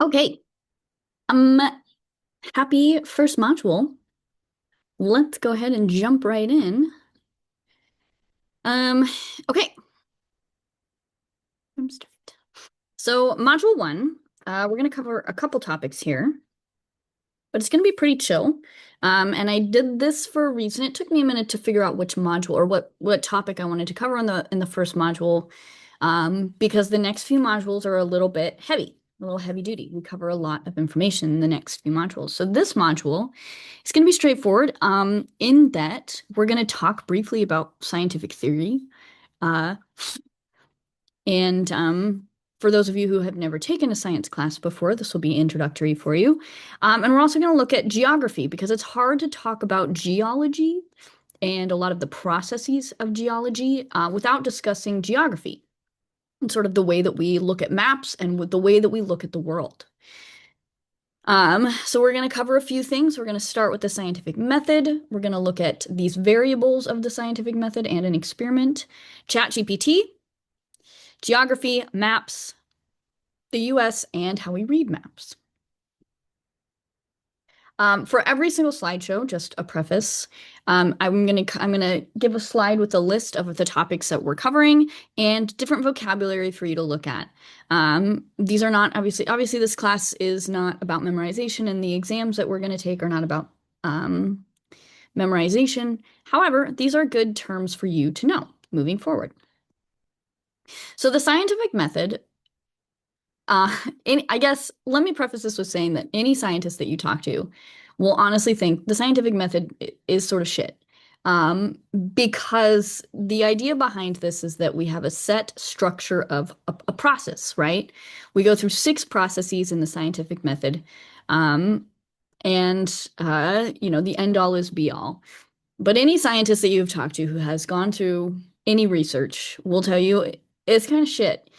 Okay, um, happy first module. Let's go ahead and jump right in. Um, okay. So module one, we're gonna cover a couple topics here, but it's gonna be pretty chill. And I did this for a reason. It took me a minute to figure out which module or what topic I wanted to cover on the first module, because the next few modules are a little bit heavy, a little heavy duty. We cover a lot of information in the next few modules. So this module is going to be straightforward, in that we're going to talk briefly about scientific theory. Uh, and For those of you who have never taken a science class before, this will be introductory for you. And we're also going to look at geography because it's hard to talk about geology and a lot of the processes of geology without discussing geography and sort of the way that we look at maps and with the way that we look at the world. So we're going to cover a few things. We're going to start with the scientific method. We're going to look at these variables of the scientific method and an experiment, ChatGPT, geography, maps, the US, and how we read maps. For every single slideshow, just a preface, I'm gonna give a slide with a list of the topics that we're covering and different vocabulary for you to look at. These are not obviously this class is not about memorization, and the exams that we're going to take are not about memorization. However, these are good terms for you to know moving forward. So the scientific method, uh, I guess, let me preface this with saying that any scientist that you talk to will honestly think the scientific method is sort of shit. Because the idea behind this is that we have a set structure of a process, right? We go through 6 processes in the scientific method. Um, the end all is be all. But any scientist that you've talked to who has gone through any research will tell you it's kind of shit.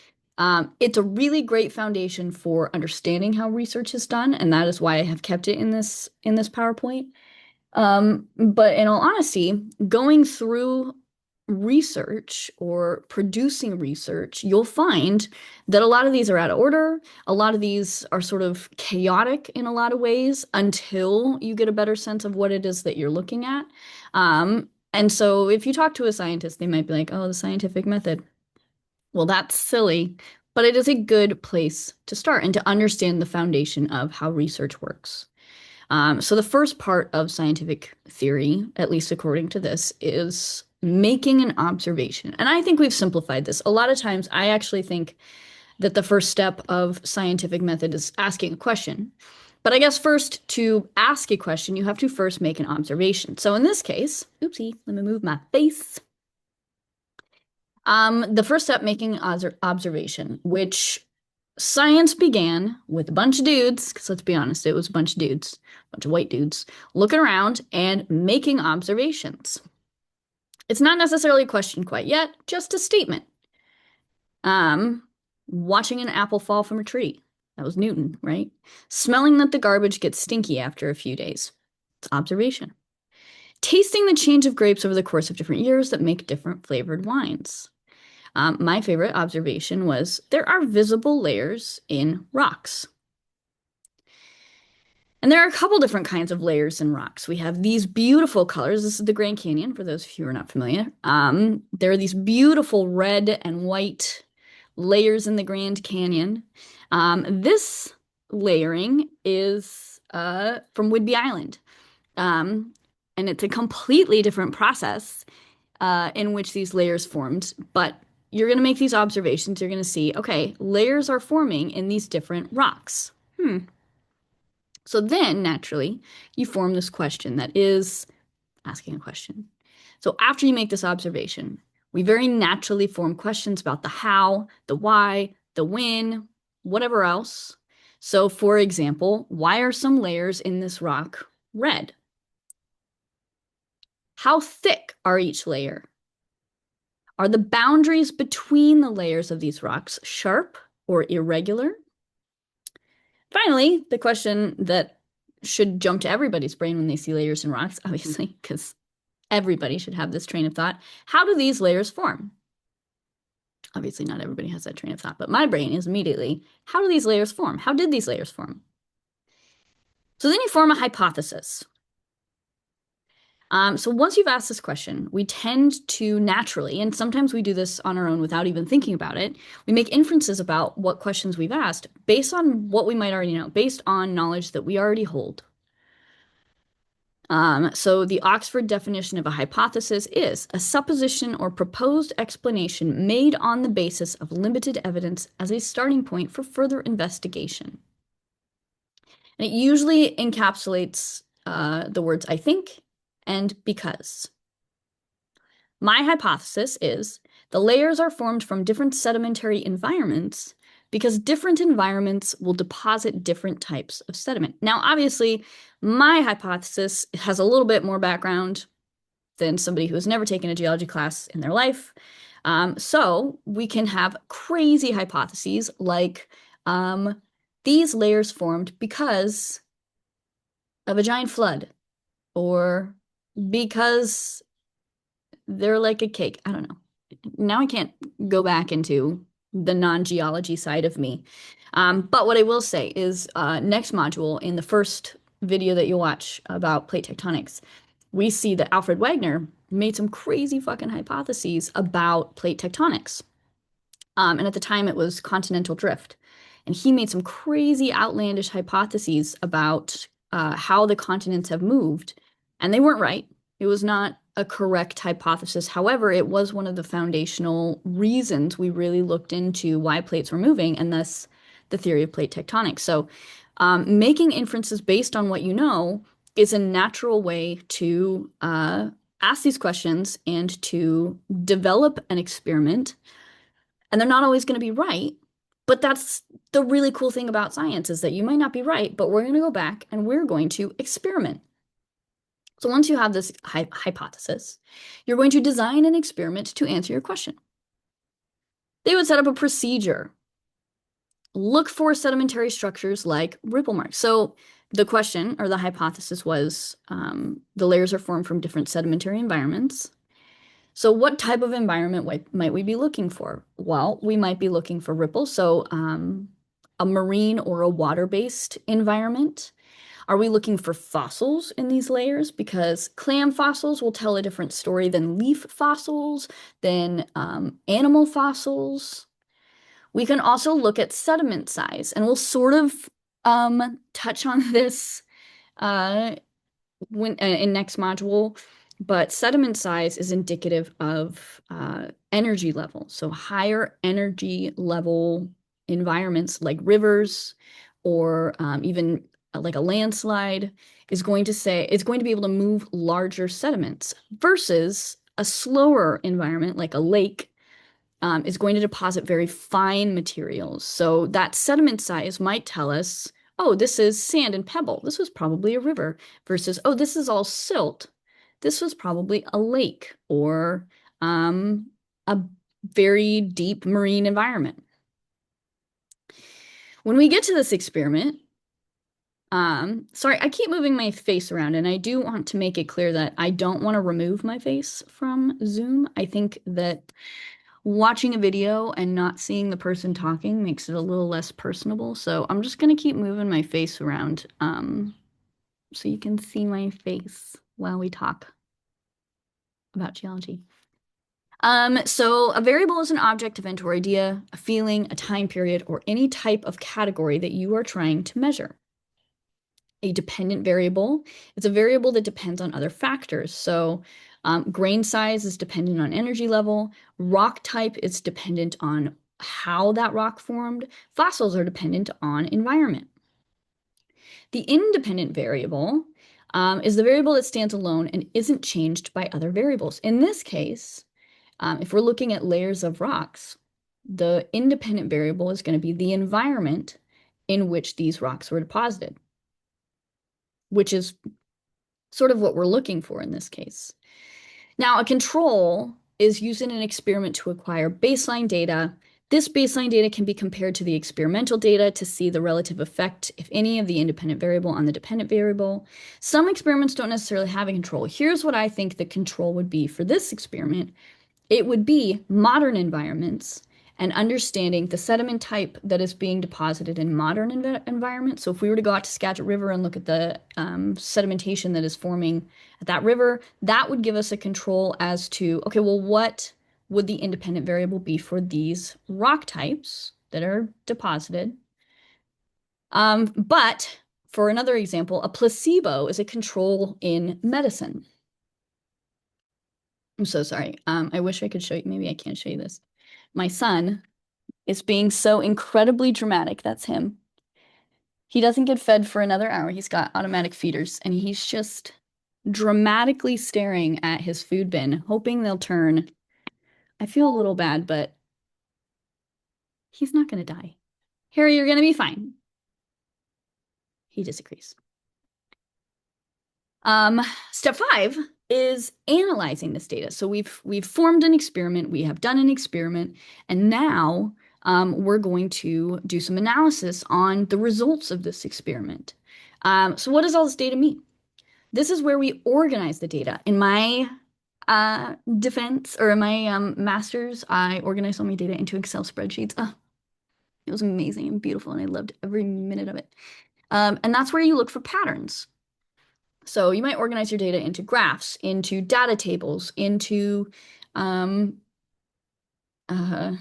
It's a really great foundation for understanding how research is done, and that is why I have kept it in this PowerPoint. But in all honesty, going through research or producing research, you'll find that a lot of these are out of order. A lot of these are sort of chaotic in a lot of ways until you get a better sense of what it is that you're looking at. And so if you talk to a scientist, they might be like, oh, the scientific method. Well, that's silly, but it is a good place to start and to understand the foundation of how research works. So the first part of scientific theory, at least according to this, is making an observation. And I think we've simplified this. A lot of times I actually think that the first step of scientific method is asking a question. But I guess first to ask a question, you have to first make an observation. So in this case, oopsie, let me move my face. The first step, making observation, which science began with a bunch of dudes, because let's be honest, it was a bunch of dudes, a bunch of white dudes, looking around and making observations. It's not necessarily a question quite yet, just a statement. Um, Watching an apple fall from a tree. That was Newton, right? Smelling that the garbage gets stinky after a few days. It's observation. Tasting the change of grapes over the course of different years that make different flavored wines. My favorite observation was there are visible layers in rocks. And there are a couple different kinds of layers in rocks. We have these beautiful colors. This is the Grand Canyon, for those of you who are not familiar. There are these beautiful red and white layers in the Grand Canyon. This layering is from Whidbey Island. And it's a completely different process in which these layers formed. But you're going to make these observations. You're going to see, okay, layers are forming in these different rocks. So then, naturally, you form this question that is asking a question. So after you make this observation, we very naturally form questions about the how, the why, the when, whatever else. So, for example, why are some layers in this rock red? How thick are each layer? Are the boundaries between the layers of these rocks sharp or irregular? Finally, the question that should jump to everybody's brain when they see layers in rocks, obviously, because everybody should have this train of thought. How do these layers form? Obviously, not everybody has that train of thought, but my brain is immediately, how do these layers form? How did these layers form? So then you form a hypothesis. So once you've asked this question, we tend to naturally, and sometimes we do this on our own without even thinking about it, we make inferences about what questions we've asked based on what we might already know, based on knowledge that we already hold. So the Oxford definition of a hypothesis is a supposition or proposed explanation made on the basis of limited evidence as a starting point for further investigation. And it usually encapsulates the words I think and because. My hypothesis is the layers are formed from different sedimentary environments because different environments will deposit different types of sediment. Now, obviously, my hypothesis has a little bit more background than somebody who has never taken a geology class in their life. So we can have crazy hypotheses like these layers formed because of a giant flood or because they're like a cake. I don't know. Now I can't go back into the non-geology side of me. But what I will say is next module in the first video that you'll watch about plate tectonics, we see that Alfred Wegener made some crazy fucking hypotheses about plate tectonics. And at the time it was continental drift. And he made some crazy outlandish hypotheses about how the continents have moved. And they weren't right. It was not a correct hypothesis. However, it was one of the foundational reasons we really looked into why plates were moving and thus the theory of plate tectonics. So making inferences based on what you know is a natural way to ask these questions and to develop an experiment. And they're not always going to be right. But that's the really cool thing about science is that you might not be right, but we're going to go back and we're going to experiment. So once you have this hypothesis, you're going to design an experiment to answer your question. They would set up a procedure. Look for sedimentary structures like ripple marks. So the question or the hypothesis was the layers are formed from different sedimentary environments. So what type of environment might we be looking for? Well, we might be looking for ripples. So a marine or a water-based environment. Are we looking for fossils in these layers? Because clam fossils will tell a different story than leaf fossils, than animal fossils. We can also look at sediment size, and we'll sort of touch on this in next module, but sediment size is indicative of energy level. So higher energy level environments like rivers or even like a landslide is going to be able to move larger sediments versus a slower environment like a lake is going to deposit very fine materials. So that sediment size might tell us, oh, this is sand and pebble. This was probably a river versus, oh, this is all silt. This was probably a lake or a very deep marine environment. When we get to this experiment, sorry, I keep moving my face around and I do want to make it clear that I don't want to remove my face from Zoom. I think that watching a video and not seeing the person talking makes it a little less personable. So I'm just going to keep moving my face around so you can see my face while we talk about geology. So a variable is an object, event, or idea, a feeling, a time period, or any type of category that you are trying to measure. A dependent variable is a variable that depends on other factors. So grain size is dependent on energy level. Rock type is dependent on how that rock formed. Fossils are dependent on environment. The independent variable is the variable that stands alone and isn't changed by other variables. In this case, if we're looking at layers of rocks, the independent variable is going to be the environment in which these rocks were deposited, which is sort of what we're looking for in this case. Now, a control is used in an experiment to acquire baseline data. This baseline data can be compared to the experimental data to see the relative effect, if any, of the independent variable on the dependent variable. Some experiments don't necessarily have a control. Here's what I think the control would be for this experiment. It would be modern environments and understanding the sediment type that is being deposited in modern environments. So if we were to go out to Skagit River and look at the sedimentation that is forming at that river, that would give us a control as to, okay, well, what would the independent variable be for these rock types that are deposited? But for another example, a placebo is a control in medicine. I'm so sorry. I wish I could show you. Maybe I can't show you this. My son is being so incredibly dramatic. That's him. He doesn't get fed for another hour. He's got automatic feeders, and he's just dramatically staring at his food bin, hoping they'll turn. I feel a little bad, but he's not going to die. Harry, you're going to be fine. He disagrees. Step 5 is analyzing this data. So we've formed an experiment, we have done an experiment, and now we're going to do some analysis on the results of this experiment. So what does all this data mean? This is where we organize the data. In my defense, or in my master's, I organized all my data into Excel spreadsheets. Oh, it was amazing and beautiful, and I loved every minute of it. And that's where you look for patterns. So you might organize your data into graphs, into data tables, into um, uh,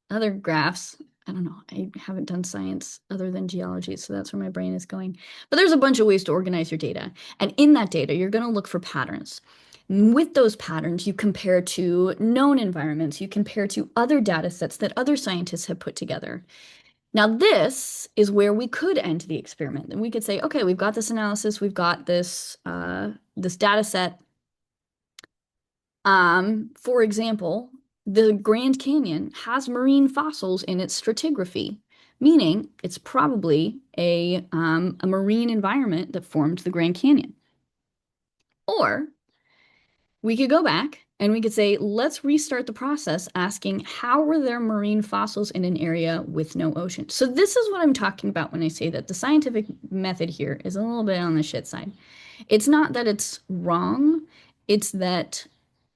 other graphs. I don't know. I haven't done science other than geology, so that's where my brain is going. But there's a bunch of ways to organize your data. And in that data, you're going to look for patterns. With those patterns, you compare to known environments, you compare to other data sets that other scientists have put together. Now, this is where we could end the experiment. And we could say, okay, we've got this analysis, we've got this data set. For example, the Grand Canyon has marine fossils in its stratigraphy, meaning it's probably a marine environment that formed the Grand Canyon. Or we could go back and we could say, let's restart the process asking how were there marine fossils in an area with no ocean? So this is what I'm talking about when I say that the scientific method here is a little bit on the shit side. It's not that it's wrong, it's that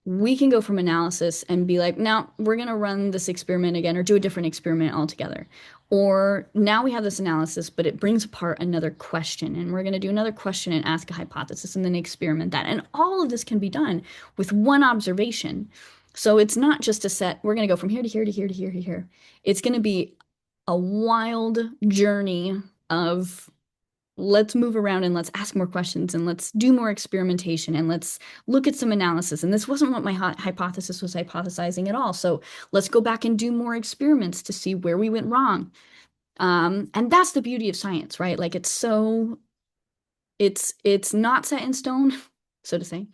we can go from analysis and be like, now we're going to run this experiment again or do a different experiment altogether. Or now we have this analysis, but it brings apart another question, and we're going to do another question and ask a hypothesis and then experiment that. And all of this can be done with one observation. So it's not just a set, we're going to go from here to here to here to here to here. It's going to be a wild journey of let's move around and let's ask more questions and let's do more experimentation and let's look at some analysis. And this wasn't what my hypothesis was hypothesizing at all. So let's go back and do more experiments to see where we went wrong. And that's the beauty of science, right? Like it's not set in stone, so to say,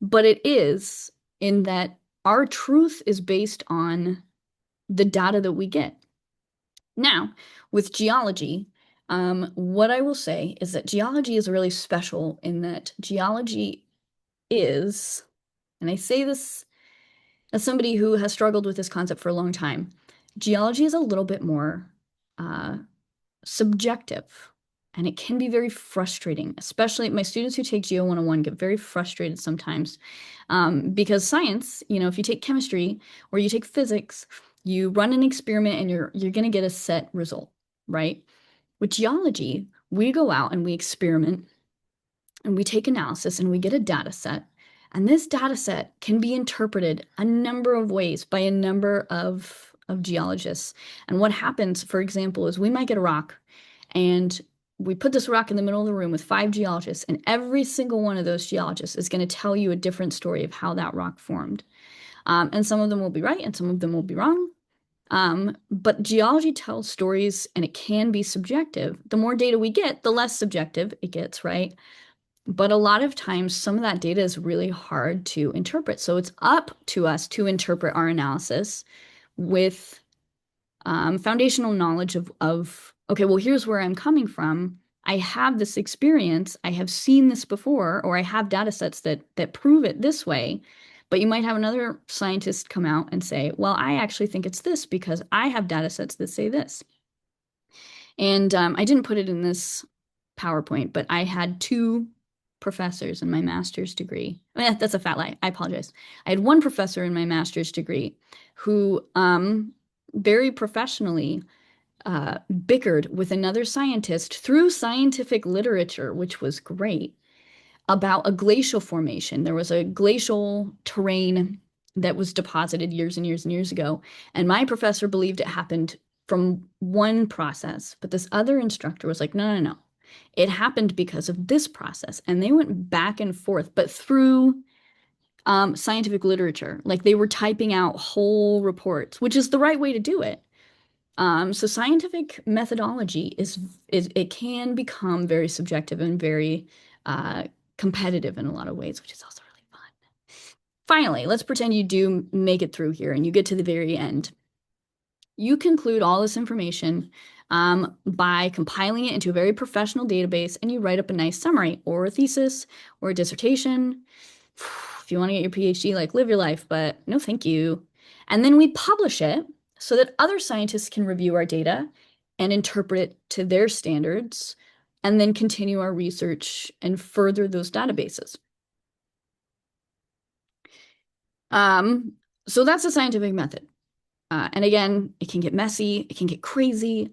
but it is in that our truth is based on the data that we get. Now, with geology, what I will say is that geology is really special in that geology is, and I say this as somebody who has struggled with this concept for a long time, geology is a little bit more subjective. And it can be very frustrating, especially my students who take Geo101 get very frustrated sometimes because science, you know, if you take chemistry or you take physics, you run an experiment and you're going to get a set result, right? With geology, we go out and we experiment and we take analysis and we get a data set. And this data set can be interpreted a number of ways by a number of geologists. And what happens, for example, is we might get a rock and we put this rock in the middle of the room with 5 geologists, and every single one of those geologists is going to tell you a different story of how that rock formed. And some of them will be right and some of them will be wrong. But geology tells stories and it can be subjective. The more data we get, the less subjective it gets, right? But a lot of times, some of that data is really hard to interpret. So it's up to us to interpret our analysis with foundational knowledge of, okay, well, here's where I'm coming from. I have this experience. I have seen this before, or I have data sets that prove it this way. But you might have another scientist come out and say, well, I actually think it's this because I have data sets that say this. And I didn't put it in this PowerPoint, but I had 2 professors in my master's degree. I mean, that's a fat lie. I apologize. I had one professor in my master's degree who very professionally bickered with another scientist through scientific literature, which was great, about a glacial formation. There was a glacial terrain that was deposited years and years and years ago. And my professor believed it happened from one process, but this other instructor was like, no, no, no. It happened because of this process. And they went back and forth, but through scientific literature. Like they were typing out whole reports, which is the right way to do it. So scientific methodology is it can become very subjective and very uh, competitive in a lot of ways, which is also really fun. Finally, let's pretend you do make it through here and you get to the very end. You conclude all this information by compiling it into a very professional database, and you write up a nice summary or a thesis or a dissertation. If you want to get your PhD, like live your life, but no, thank you. And then we publish it so that other scientists can review our data and interpret it to their standards, and then continue our research and further those databases. Um, so that's the scientific method. And again, it can get messy, it can get crazy.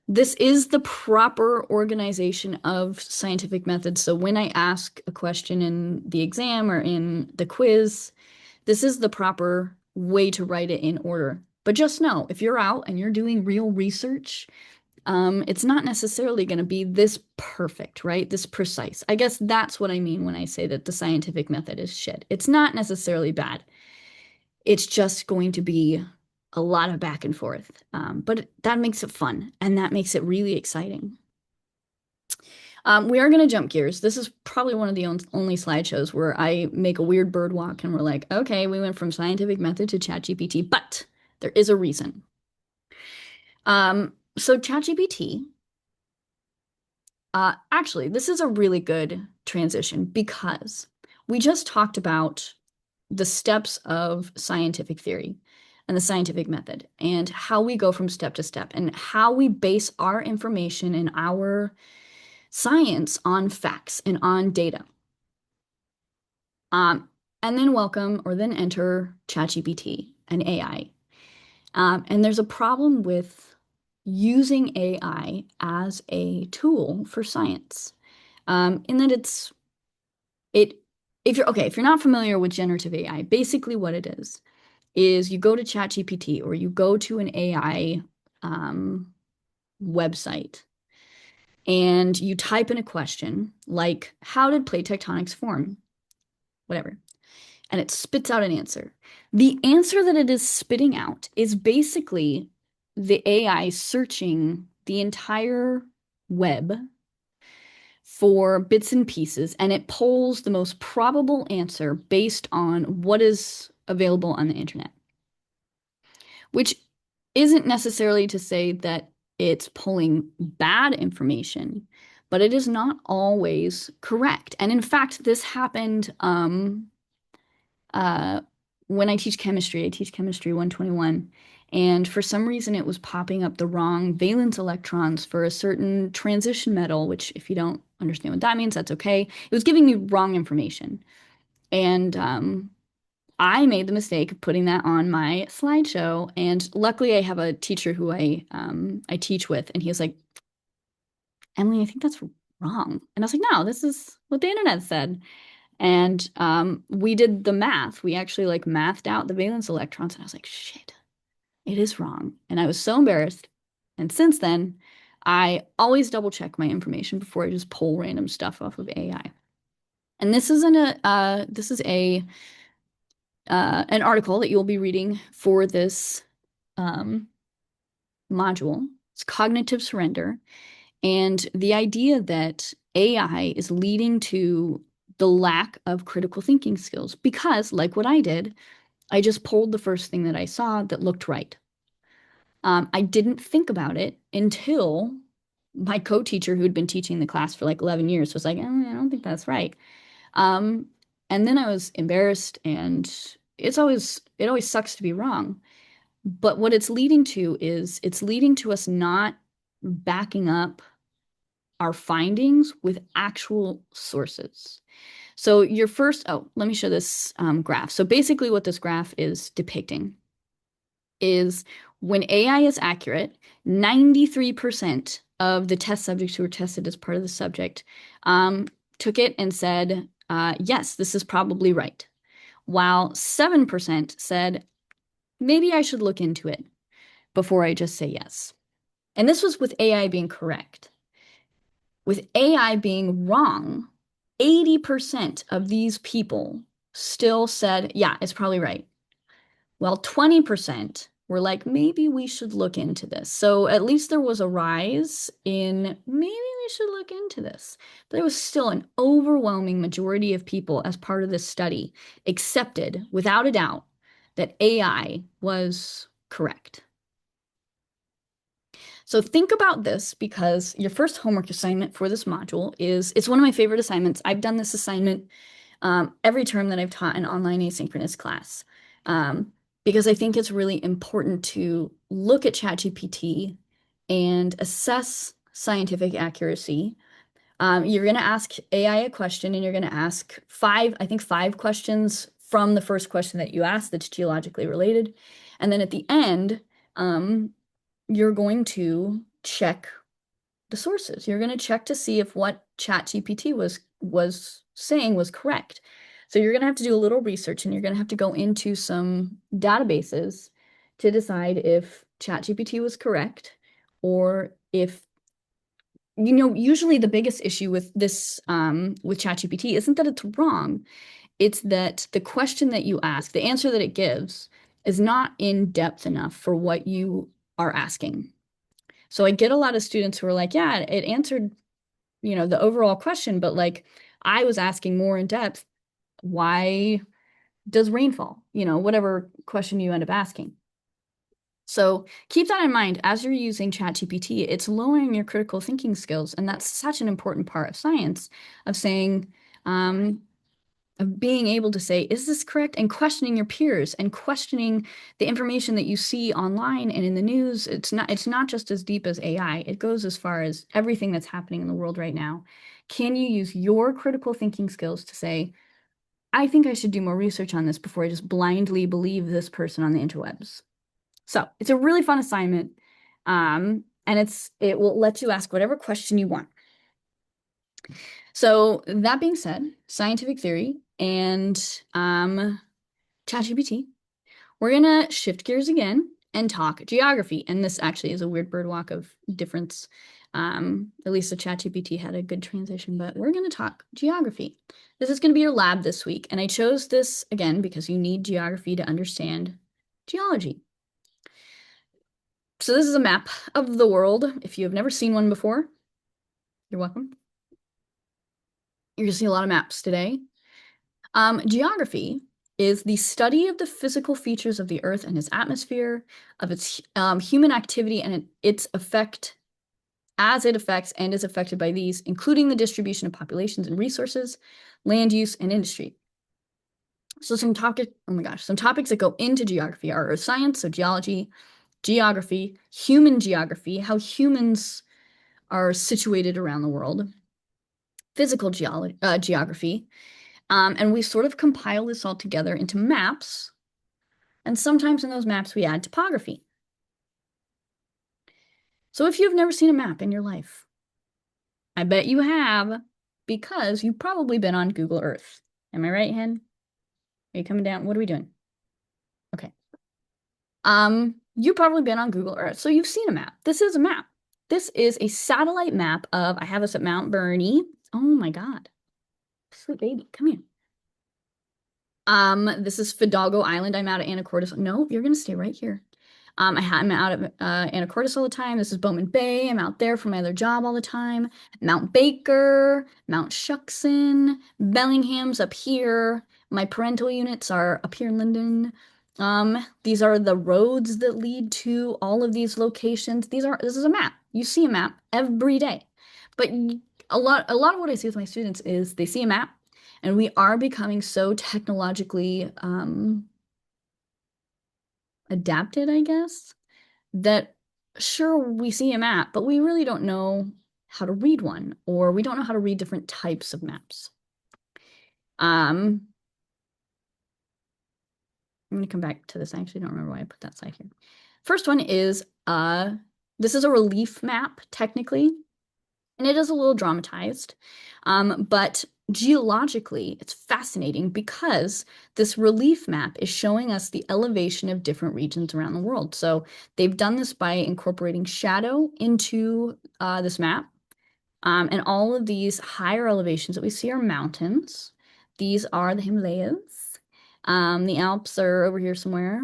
This is the proper organization of scientific methods. So when I ask a question in the exam or in the quiz, this is the proper way to write it in order. But just know, if you're out and you're doing real research, it's not necessarily going to be this perfect, right? This precise. I guess that's what I mean when I say that the scientific method is shit. It's not necessarily bad. It's just going to be a lot of back and forth. But that makes it fun and that makes it really exciting. We are going to jump gears. This is probably one of the only slideshows where I make a weird bird walk and we're like, okay, we went from scientific method to ChatGPT, but there is a reason. So ChatGPT, actually, this is a really good transition because we just talked about the steps of scientific theory and the scientific method and how we go from step to step and how we base our information and our science on facts and on data. And then welcome or then enter ChatGPT and AI. And there's a problem with using AI as a tool for science, in that it if you're not familiar with generative AI, basically what it is you go to ChatGPT or you go to an AI website and you type in a question like, how did plate tectonics form? Whatever. And it spits out an answer. The answer that it is spitting out is basically the AI searching the entire web for bits and pieces, and it pulls the most probable answer based on what is available on the internet, which isn't necessarily to say that it's pulling bad information, but it is not always correct. And in fact, this happened uh, when I teach chemistry. I teach chemistry 121. And for some reason, it was popping up the wrong valence electrons for a certain transition metal, which, if you don't understand what that means, that's okay. It was giving me wrong information. And I made the mistake of putting that on my slideshow. And luckily, I have a teacher who I teach with, and he was like, Emily, I think that's wrong. And I was like, no, this is what the internet said. And we did the math. We actually like mathed out the valence electrons. And I was like, shit, it is wrong. And I was so embarrassed. And since then, I always double check my information before I just pull random stuff off of AI. And this is a an article that you'll be reading for this um, module. It's cognitive surrender. And the idea that AI is leading to the lack of critical thinking skills because, like what I did, I just pulled the first thing that I saw that looked right. I didn't think about it until my co-teacher, who had been teaching the class for like 11 years, was like, I don't think that's right. Um, and then I was embarrassed, and it always sucks to be wrong. But what it's leading to is it's leading to us not backing up our findings with actual sources. So your first, oh, let me show this graph. So basically what this graph is depicting is When AI is accurate, 93% of the test subjects who were tested as part of the subject took it and said, yes, this is probably right. While 7% said, maybe I should look into it before I just say yes. And this was with AI being correct. With AI being wrong, 80% of these people still said, yeah, it's probably right. Well, 20% were like, maybe we should look into this. So at least there was a rise in maybe we should look into this. But there was still an overwhelming majority of people, as part of this study, accepted without a doubt that AI was correct. So think about this, because your first homework assignment for this module is, it's one of my favorite assignments. I've done this assignment every term that I've taught an online asynchronous class, because I think it's really important to look at ChatGPT and assess scientific accuracy. You're going to ask AI a question, and you're going to ask I think five questions from the first question that you asked that's geologically related. And then at the end, you're going to check the sources. You're going to check to see if what ChatGPT was saying was correct. So you're going to have to do a little research, and you're going to have to go into some databases to decide if ChatGPT was correct, or if, usually the biggest issue with this, with ChatGPT isn't that it's wrong. It's that the question that you ask, the answer that it gives, is not in depth enough for what you are asking. So I get a lot of students who are like, yeah, it answered, the overall question, but like I was asking more in depth, why does rain fall? Whatever question you end up asking. So keep that in mind as you're using ChatGPT. It's lowering your critical thinking skills, and that's such an important part of science, of saying, of being able to say, is this correct? And questioning your peers, and questioning the information that you see online and in the news. It's not just as deep as AI. It goes as far as everything that's happening in the world right now. Can you use your critical thinking skills to say, I think I should do more research on this before I just blindly believe this person on the interwebs? So it's a really fun assignment. And it will let you ask whatever question you want. So that being said, scientific theory and ChatGPT, we're gonna shift gears again and talk geography. And this actually is a weird bird walk of difference. At least the ChatGPT had a good transition, but we're gonna talk geography. This is gonna be your lab this week, and I chose this again because you need geography to understand geology. So this is a map of the world. If you have never seen one before, you're welcome. You're gonna see a lot of maps today. Geography is the study of the physical features of the Earth and its atmosphere, of its human activity and its effect, as it affects and is affected by these, including the distribution of populations and resources, land use, and industry. So some topics that go into geography are earth science, so geology, geography, human geography, how humans are situated around the world, physical geography, and we sort of compile this all together into maps. And sometimes in those maps, we add topography. So if you've never seen a map in your life, I bet you have, because you've probably been on Google Earth. Am I right, Hen? Are you coming down? What are we doing? Okay. You've probably been on Google Earth, so you've seen a map. This is a map. This is a satellite map of, I have us at Mount Bernie. Oh my God. Sweet baby, come here. This is Fidalgo Island. I'm out at Anacortes. No, you're gonna stay right here. I'm out at Anacortes all the time. This is Bowman Bay. I'm out there for my other job all the time. Mount Baker, Mount Shuckson, Bellingham's up here. My parental units are up here in Linden. These are the roads that lead to all of these locations. This is a map. You see a map every day. But a lot of what I see with my students is they see a map, and we are becoming so technologically adapted, I guess, that sure, we see a map, but we really don't know how to read one, or we don't know how to read different types of maps. I'm going to come back to this. I actually don't remember why I put that slide here. First one is this is a relief map technically, and it is a little dramatized. But geologically, it's fascinating because this relief map is showing us the elevation of different regions around the world. So they've done this by incorporating shadow into this map. And all of these higher elevations that we see are mountains. These are the Himalayas. The Alps are over here somewhere.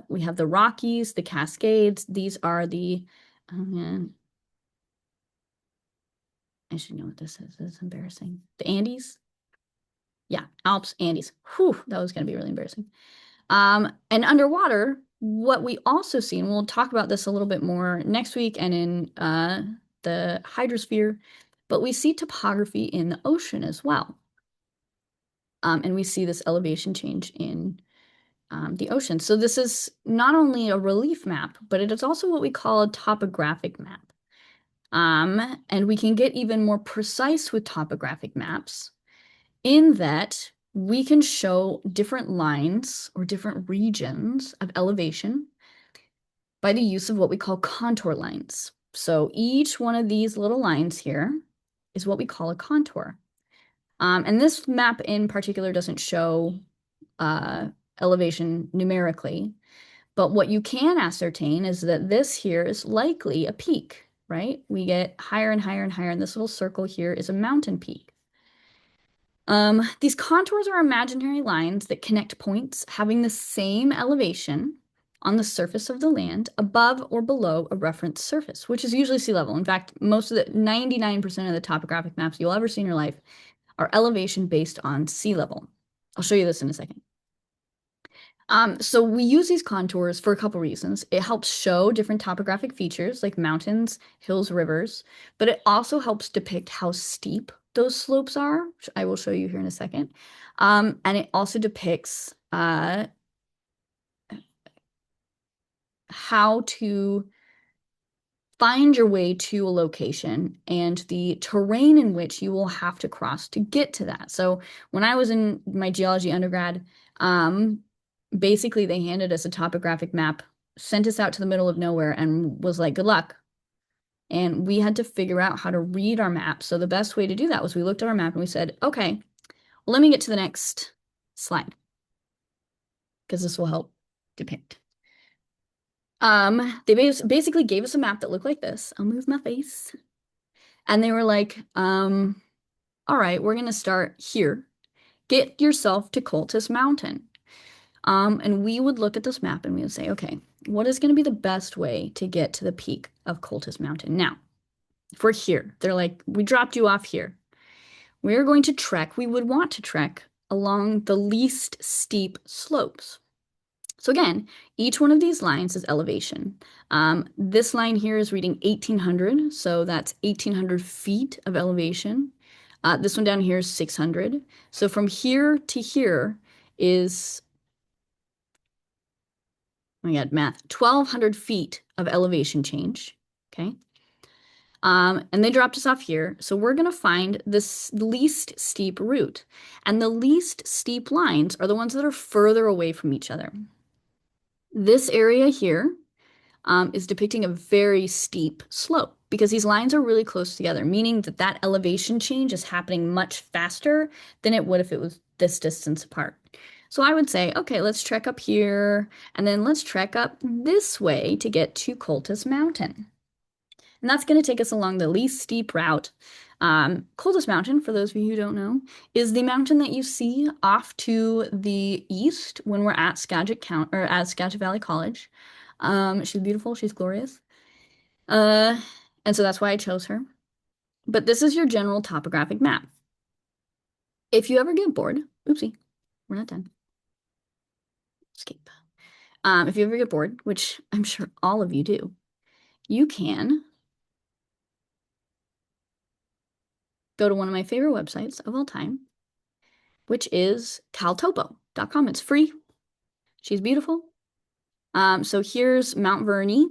We have the Rockies, the Cascades. These are the, oh man, I should know what this is. This is embarrassing. The Andes? Yeah, Alps, Andes. Whew, that was going to be really embarrassing. And underwater, what we also see, and we'll talk about this a little bit more next week and in the hydrosphere, but we see topography in the ocean as well. And we see this elevation change in the ocean. So this is not only a relief map, but it is also what we call a topographic map. And we can get even more precise with topographic maps in that we can show different lines or different regions of elevation by the use of what we call contour lines. So each one of these little lines here is what we call a contour. And this map in particular doesn't show elevation numerically, but what you can ascertain is that this here is likely a peak, right? We get higher and higher and higher, and this little circle here is a mountain peak. These contours are imaginary lines that connect points having the same elevation on the surface of the land above or below a reference surface, which is usually sea level. In fact, most of the 99% of the topographic maps you'll ever see in your life are elevation based on sea level. I'll show you this in a second. So we use these contours for a couple reasons. It helps show different topographic features like mountains, hills, rivers, but it also helps depict how steep those slopes are, which I will show you here in a second. And it also depicts how to find your way to a location and the terrain in which you will have to cross to get to that. So when I was in my geology undergrad, basically they handed us a topographic map, sent us out to the middle of nowhere, and was like, good luck. And we had to figure out how to read our map. So the best way to do that was we looked at our map and we said, okay, well, let me get to the next slide because this will help depict. They basically gave us a map that looked like this. I'll move my face. And they were like, all right, we're gonna start here. Get yourself to Cultus Mountain. And we would look at this map and we would say, okay, what is gonna be the best way to get to the peak of Cultus Mountain? Now, if we're here, they're like, we dropped you off here. We're going to trek, we would want to trek along the least steep slopes. So again, each one of these lines is elevation. This line here is reading 1,800, so that's 1,800 feet of elevation. This one down here is 600. So from here to here is, oh my God, math, 1,200 feet of elevation change, okay? And they dropped us off here, so we're gonna find this least steep route. And the least steep lines are the ones that are further away from each other. This area here is depicting a very steep slope because these lines are really close together, meaning that that elevation change is happening much faster than it would if it was this distance apart. So I would say, okay, let's trek up here, and then let's trek up this way to get to Cultus Mountain. And that's going to take us along the least steep route. Cultus Mountain, for those of you who don't know, is the mountain that you see off to the east when we're at Skagit or at Skagit Valley College. She's beautiful, she's glorious. And so that's why I chose her. But this is your general topographic map. If you ever get bored, oopsie, we're not done. Escape. If you ever get bored, which I'm sure all of you do, you can go to one of my favorite websites of all time, which is caltopo.com. It's free. She's beautiful. So here's Mount Verney.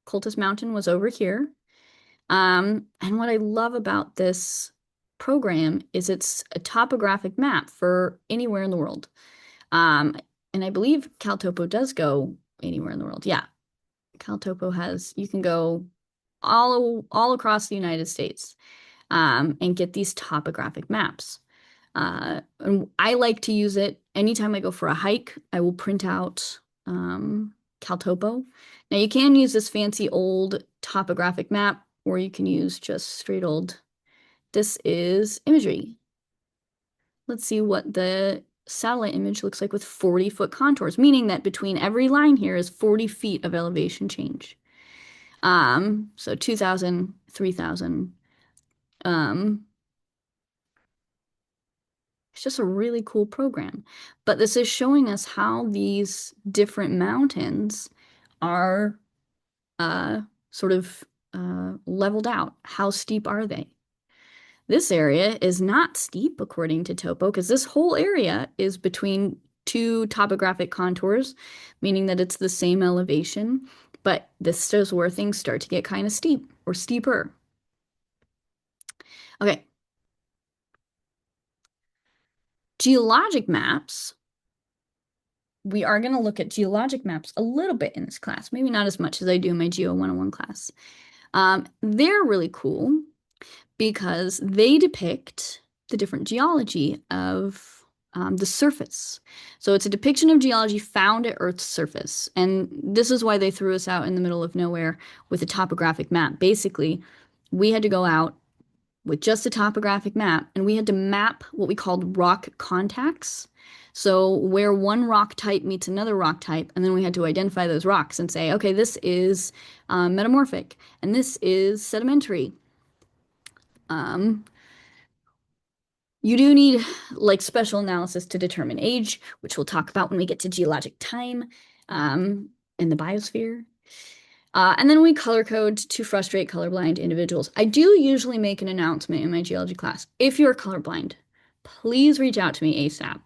Cultus Mountain was over here. And what I love about this program is it's a topographic map for anywhere in the world. And I believe Caltopo does go anywhere in the world. Yeah, CalTopo has, you can go all across the United States and get these topographic maps. And I like to use it anytime I go for a hike. I will print out CalTopo. Now you can use this fancy old topographic map, or you can use just straight old. This is imagery. Let's see what the satellite image looks like with 40-foot contours, meaning that between every line here is 40 feet of elevation change. So 2,000, 3,000. It's just a really cool program. But this is showing us how these different mountains are sort of leveled out. How steep are they? This area is not steep according to topo because this whole area is between two topographic contours, meaning that it's the same elevation. But this is where things start to get kind of steep or steeper. Okay. Geologic maps. We are going to look at geologic maps a little bit in this class, maybe not as much as I do in my Geo 101 class. They're really cool because they depict the different geology of the surface. So it's a depiction of geology found at Earth's surface. And this is why they threw us out in the middle of nowhere with a topographic map. Basically, we had to go out with just a topographic map, and we had to map what we called rock contacts. So where one rock type meets another rock type, and then we had to identify those rocks and say, okay, this is metamorphic, and this is sedimentary. You do need like special analysis to determine age, which we'll talk about when we get to geologic time in the biosphere. And then we color code to frustrate colorblind individuals. I do usually make an announcement in my geology class. If you're colorblind, please reach out to me ASAP.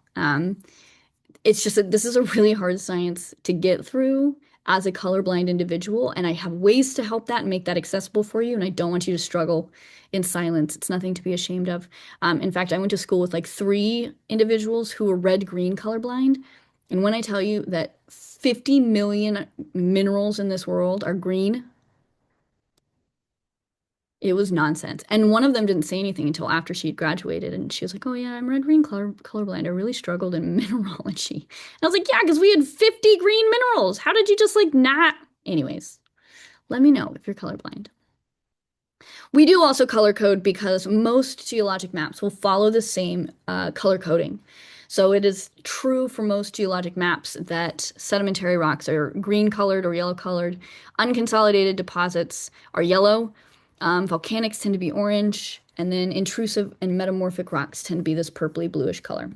It's just that this is a really hard science to get through as a colorblind individual, and I have ways to help that and make that accessible for you, and I don't want you to struggle in silence. It's nothing to be ashamed of. In fact, I went to school with like 3 individuals who were red-green colorblind, and when I tell you that 50 million minerals in this world are green, it was nonsense. And one of them didn't say anything until after she'd graduated. And she was like, oh, yeah, I'm red-green colorblind. I really struggled in mineralogy. And I was like, yeah, because we had 50 green minerals. How did you just like not? Anyways, let me know if you're colorblind. We do also color code because most geologic maps will follow the same color coding. So it is true for most geologic maps that sedimentary rocks are green colored or yellow colored. Unconsolidated deposits are yellow. Volcanics tend to be orange. And then intrusive and metamorphic rocks tend to be this purpley bluish color.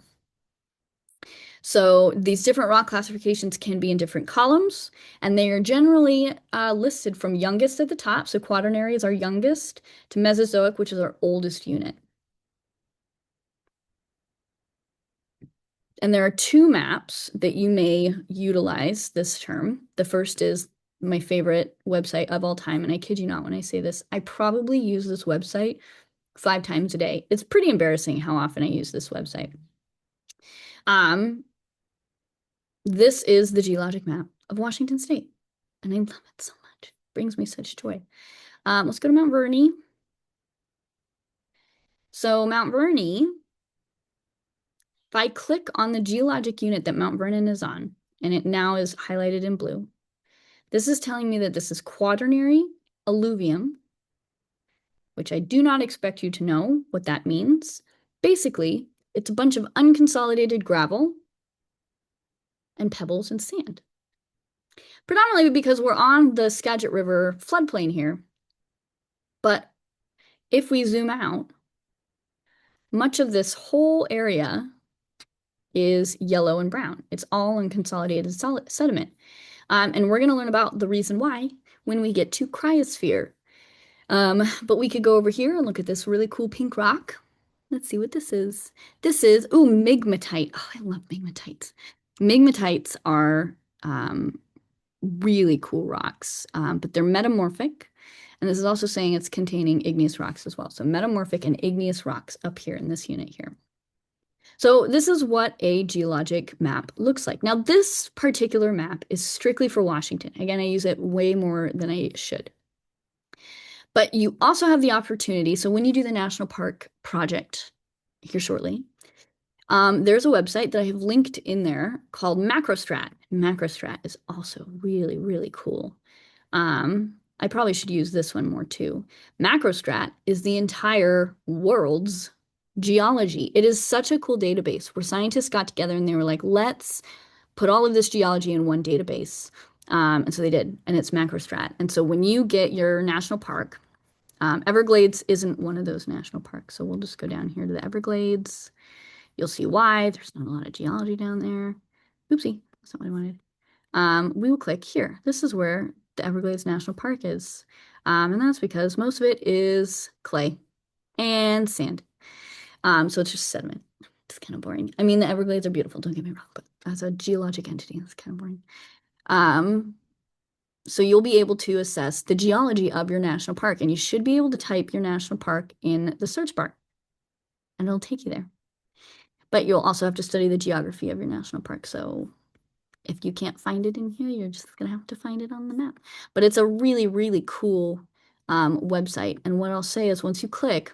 So these different rock classifications can be in different columns, and they are generally listed from youngest at the top, so quaternary is our youngest, to Mesozoic, which is our oldest unit. And there are 2 maps that you may utilize this term. The first is my favorite website of all time, and I kid you not when I say this, I probably use this website 5 times a day. It's pretty embarrassing how often I use this website. This is the geologic map of Washington State, and I love it so much. It brings me such joy. Let's go to Mount Verney. So Mount Verney, if I click on the geologic unit that Mount Vernon is on, and it now is highlighted in blue, this is telling me that this is quaternary alluvium, which I do not expect you to know what that means. Basically, it's a bunch of unconsolidated gravel and pebbles and sand. Predominantly because we're on the Skagit River floodplain here. But if we zoom out, much of this whole area is yellow and brown. It's all unconsolidated sediment. And we're going to learn about the reason why when we get to cryosphere. But we could go over here and look at this really cool pink rock. Let's see what this is. This is, ooh, migmatite. Oh, I love migmatites. Migmatites are really cool rocks, but they're metamorphic. And this is also saying it's containing igneous rocks as well. So metamorphic and igneous rocks up here in this unit here. So this is what a geologic map looks like. Now, this particular map is strictly for Washington. Again, I use it way more than I should. But you also have the opportunity. So when you do the National Park project here shortly, there's a website that I have linked in there called MacroStrat. MacroStrat is also really, really cool. I probably should use this one more too. MacroStrat is the entire world's geology. It is such a cool database where scientists got together and they were like, let's put all of this geology in one database. And so they did, and it's MacroStrat. And so when you get your national park, Everglades isn't one of those national parks. So we'll just go down here to the Everglades. You'll see why. There's not a lot of geology down there. Oopsie, that's not what I wanted. We will click here. This is where the Everglades National Park is. And that's because most of it is clay and sand. So it's just sediment. It's kind of boring. I mean, the Everglades are beautiful, don't get me wrong, but as a geologic entity, that's kind of boring. So you'll be able to assess the geology of your national park, and you should be able to type your national park in the search bar, and it'll take you there. But you'll also have to study the geography of your national park. So if you can't find it in here, you're just gonna have to find it on the map. But it's a really, really cool website. And what I'll say is once you click,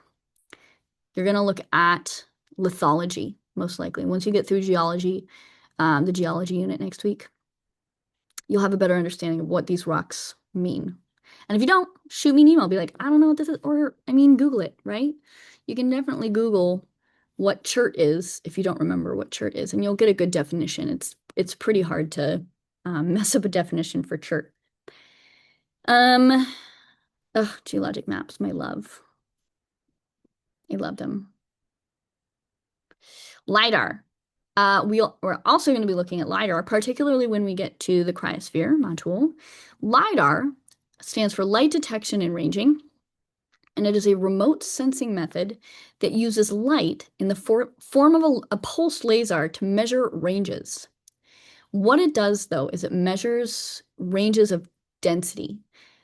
you're gonna look at lithology, most likely. Once you get through geology, the geology unit next week, you'll have a better understanding of what these rocks mean. And if you don't, shoot me an email. Be like, I don't know what this is, or I mean, Google it, right? You can definitely Google what chert is if you don't remember what chert is, and you'll get a good definition. It's pretty hard to mess up a definition for chert. Geologic maps, my love. I love them. LiDAR. We're also going to be looking at LiDAR, particularly when we get to the cryosphere module. LiDAR stands for light detection and ranging, and it is a remote sensing method that uses light in the form of a pulsed laser to measure ranges. What it does, though, is it measures ranges of density.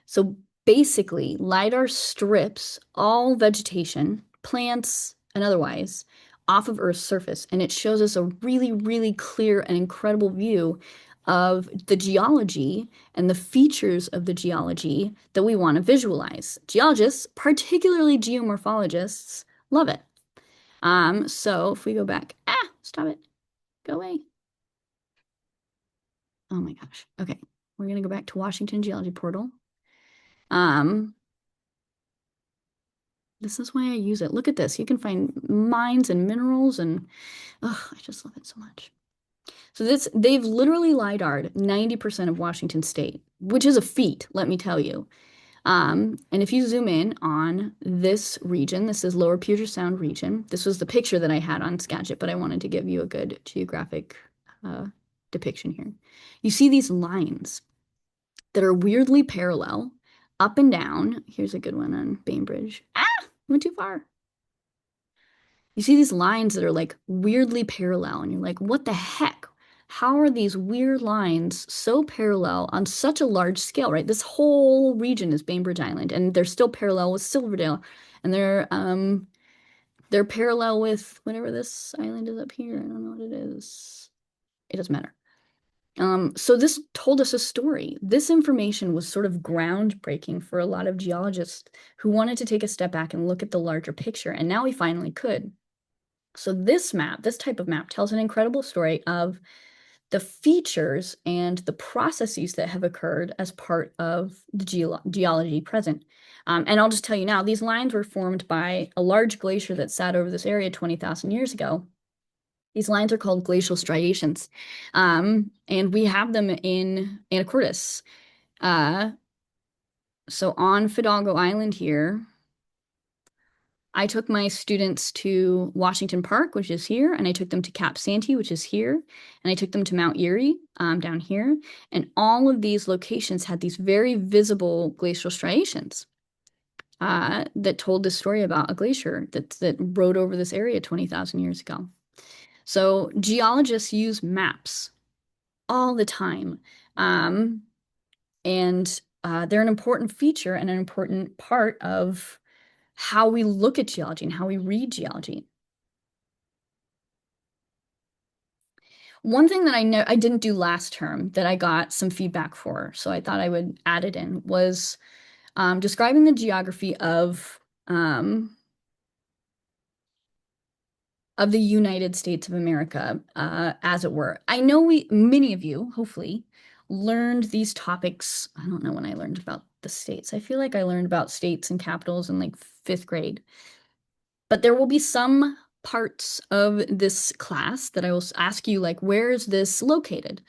So basically, LiDAR strips all vegetation, plants and otherwise, off of Earth's surface, and it shows us a really, really clear and incredible view of the geology and the features of the geology that we want to visualize. Geologists, particularly geomorphologists, love it. So if we go back, stop it, go away. Oh my gosh. Okay, we're gonna go back to Washington Geology Portal. This is why I use it. Look at this. You can find mines and minerals and I just love it so much. So they've literally LiDAR'd 90% of Washington State, which is a feat, let me tell you. And if you zoom in on this region, this is Lower Puget Sound region. This was the picture that I had on Skagit, but I wanted to give you a good geographic depiction here. You see these lines that are weirdly parallel up and down. Here's a good one on Bainbridge. Went too far. You see these lines that are like weirdly parallel, and you're like, what the heck? How are these weird lines so parallel on such a large scale, right? This whole region is Bainbridge Island, and they're still parallel with Silverdale, and they're parallel with whatever this island is up here. I don't know what it is. It doesn't matter. So this told us a story. This information was sort of groundbreaking for a lot of geologists who wanted to take a step back and look at the larger picture, and now we finally could. So this map, this type of map, tells an incredible story of the features and the processes that have occurred as part of the geology present. And I'll just tell you now, these lines were formed by a large glacier that sat over this area 20,000 years ago. These lines are called glacial striations. And we have them in Anacortes. So on Fidalgo Island here, I took my students to Washington Park, which is here, and I took them to Cap Santee, which is here, and I took them to Mount Erie, down here. And all of these locations had these very visible glacial striations that told the story about a glacier that rode over this area 20,000 years ago. So geologists use maps all the time. And they're an important feature and an important part of how we look at geology and how we read geology. One thing that I didn't do last term that I got some feedback for, so I thought I would add it in, was describing the geography um, of the United States of America, as it were. I know many of you, hopefully, learned these topics. I don't know when I learned about the states. I feel like I learned about states and capitals in like fifth grade. But there will be some parts of this class that I will ask you, like, where is this located?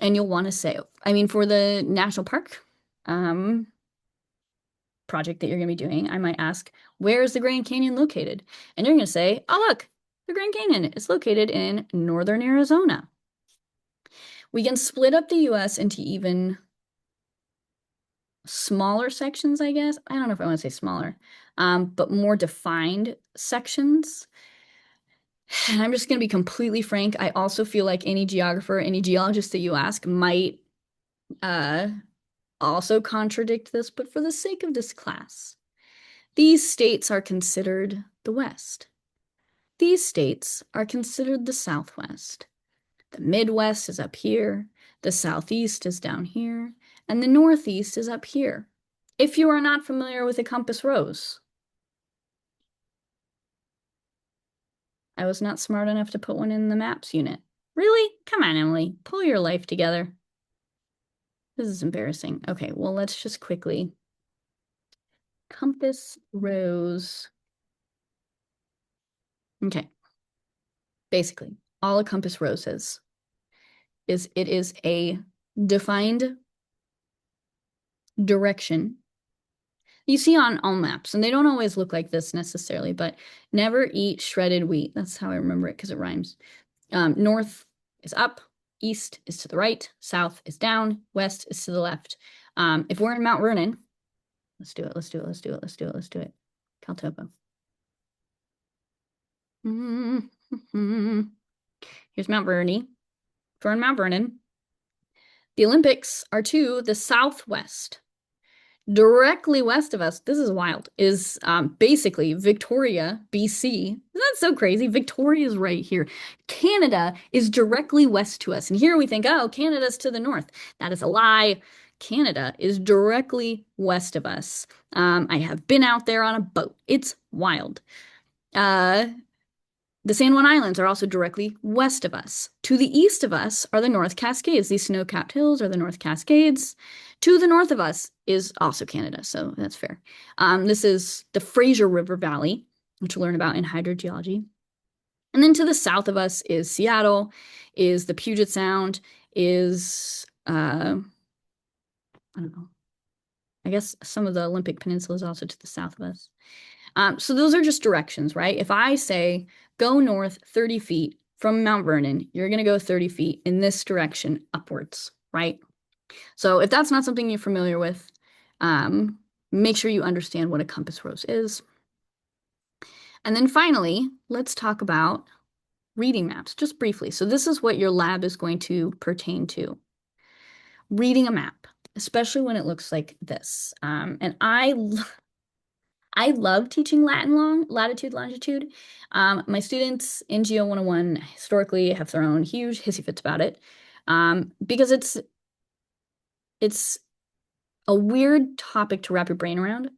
And you'll want to say, I mean, for the national park um, project that you're going to be doing, I might ask, where is the Grand Canyon located? And you're going to say, oh, look, the Grand Canyon is located in northern Arizona. We can split up the US into even smaller sections, I guess. I don't know if I want to say smaller, but more defined sections. And I'm just going to be completely frank. I also feel like any geographer, any geologist that you ask might uh, also contradict this, but for the sake of this class, these states are considered the West. These states are considered the Southwest. The Midwest is up here, the Southeast is down here, and the Northeast is up here. If you are not familiar with a compass rose, I was not smart enough to put one in the maps unit. Really? Come on, Emily, pull your life together. This is embarrassing. Okay, well, let's just quickly. Compass rose. Okay. Basically, all a compass rose is it is a defined direction you see on all maps, and they don't always look like this necessarily, but never eat shredded wheat. That's how I remember it because it rhymes. North is up, east is to the right, south is down, west is to the left. If we're in Mount Vernon, let's do it, let's do it, let's do it, let's do it, let's do it. Caltopo. Here's Mount Vernon. If we're in Mount Vernon, the Olympics are to the southwest. Directly west of us, this is wild, is basically Victoria, BC. Isn't that so crazy? Victoria is right here. Canada is directly west to us. And here we think, oh, Canada's to the north. That is a lie. Canada is directly west of us. I have been out there on a boat. It's wild. Uh, the San Juan Islands are also directly west of us. To the east of us are the North Cascades. These snow-capped hills are the North Cascades. To the north of us is also Canada, so that's fair. This is the Fraser River Valley, which we'll learn about in hydrogeology. And then to the south of us is Seattle, is the Puget Sound, is, I don't know, I guess some of the Olympic Peninsula is also to the south of us. So those are just directions, right? If I say go north 30 feet from Mount Vernon, you're going to go 30 feet in this direction upwards, right? So if that's not something you're familiar with, make sure you understand what a compass rose is. And then finally, let's talk about reading maps, just briefly. So this is what your lab is going to pertain to. Reading a map, especially when it looks like this. And I love teaching latitude, longitude. My students in Geo101 historically have their own huge hissy fits about it, because it's a weird topic to wrap your brain around.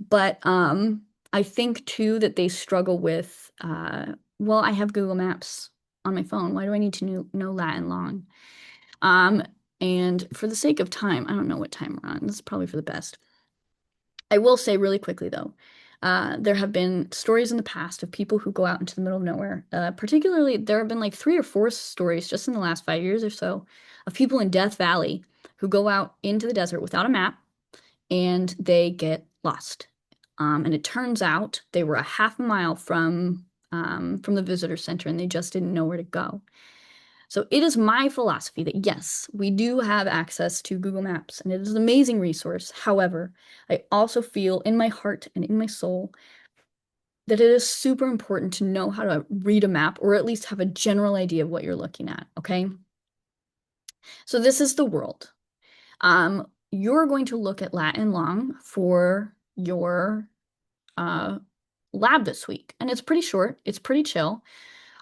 But I think too that they struggle with, well, I have Google Maps on my phone. Why do I need to know Latin long? And for the sake of time, I don't know what time we're on. This is probably for the best. I will say really quickly though, there have been stories in the past of people who go out into the middle of nowhere. Particularly, there have been like 3 or 4 stories just in the last 5 years or so of people in Death Valley who go out into the desert without a map and they get lost. And it turns out they were a half a mile from the visitor center and they just didn't know where to go. So it is my philosophy that yes, we do have access to Google Maps and it is an amazing resource. However, I also feel in my heart and in my soul that it is super important to know how to read a map or at least have a general idea of what you're looking at, okay? So this is the world. You're going to look at Latin long for your lab this week. And it's pretty short, it's pretty chill.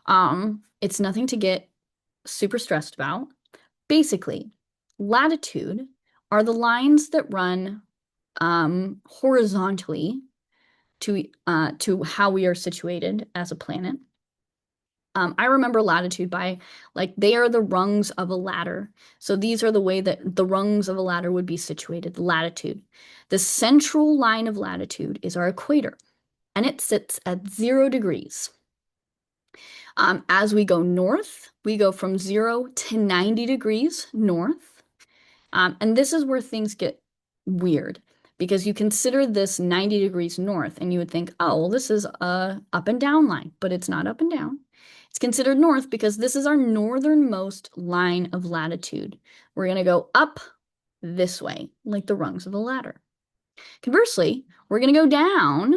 It's nothing to get super stressed about. Basically, latitude are the lines that run horizontally to how we are situated as a planet. I remember latitude by like they are the rungs of a ladder. So these are the way that the rungs of a ladder would be situated, latitude. The central line of latitude is our equator, and it sits at 0 degrees. As we go north, we go from 0 to 90 degrees north. And this is where things get weird because you consider this 90 degrees north and you would think, oh, well, this is a up and down line, but it's not up and down. It's considered north because this is our northernmost line of latitude. We're going to go up this way, like the rungs of a ladder. Conversely, we're going to go down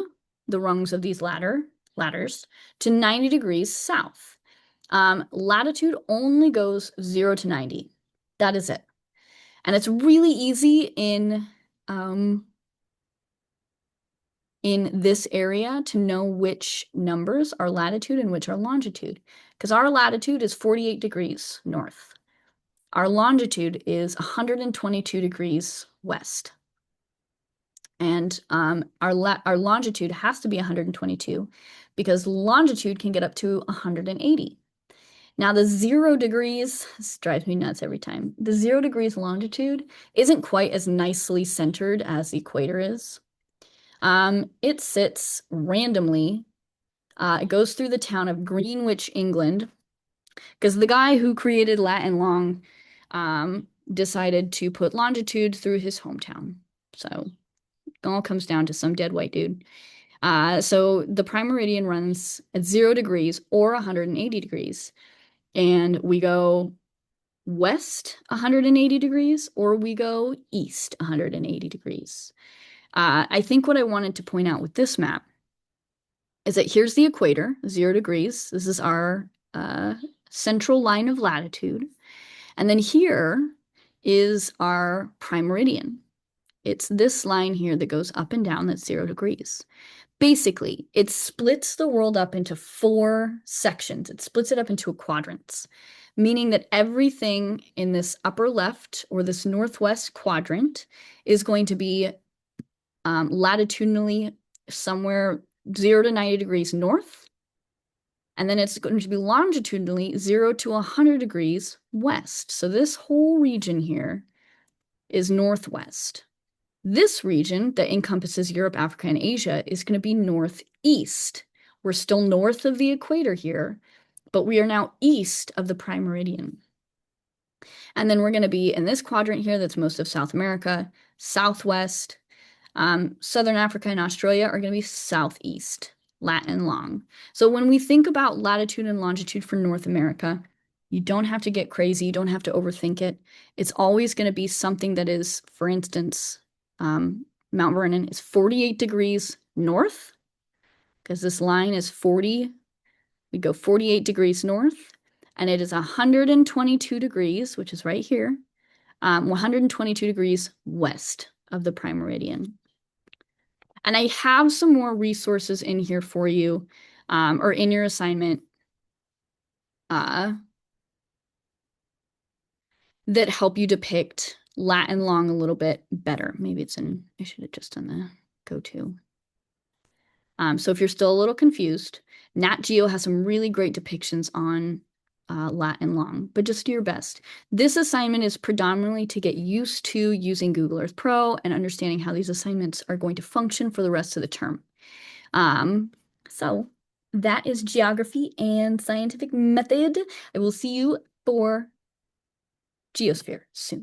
the rungs of these ladders to 90 degrees south. Latitude only goes 0 to 90. That is it. And it's really easy in this area to know which numbers are latitude and which are longitude, because our latitude is 48 degrees north. Our longitude is 122 degrees west. And our longitude has to be 122 because longitude can get up to 180. Now, the 0 degrees, this drives me nuts every time. The 0 degrees longitude isn't quite as nicely centered as the equator is. It sits randomly. It goes through the town of Greenwich, England, because the guy who created lat and long decided to put longitude through his hometown. So it all comes down to some dead white dude. So the prime meridian runs at 0 degrees or 180 degrees. And we go west 180 degrees or we go east 180 degrees. I think what I wanted to point out with this map is that here's the equator, 0 degrees. This is our central line of latitude. And then here is our prime meridian. It's this line here that goes up and down, that's 0 degrees. Basically, it splits the world up into 4 sections. It splits it up into quadrants, meaning that everything in this upper left or this northwest quadrant is going to be latitudinally somewhere 0 to 90 degrees north, and then it's going to be longitudinally 0 to 100 degrees west. So this whole region here is northwest. This region that encompasses Europe, Africa, and Asia is going to be northeast. We're still north of the equator here, but we are now east of the prime meridian. And then we're going to be in this quadrant here that's most of South America, southwest. Southern Africa and Australia are going to be southeast, lat and long. So when we think about latitude and longitude for North America, you don't have to get crazy. You don't have to overthink it. It's always going to be something that is, for instance, Mount Vernon is 48 degrees north because this line is 40. We go 48 degrees north, and it is 122 degrees, which is right here, 122 degrees west of the prime meridian. And I have some more resources in here for you, or in your assignment, that help you depict lat and long a little bit better. Maybe it's in, I should have just done the go-to. So if you're still a little confused, Nat Geo has some really great depictions on lat and long, but just do your best. This assignment is predominantly to get used to using Google Earth Pro and understanding how these assignments are going to function for the rest of the term. So that is geography and scientific method. I will see you for Geosphere soon.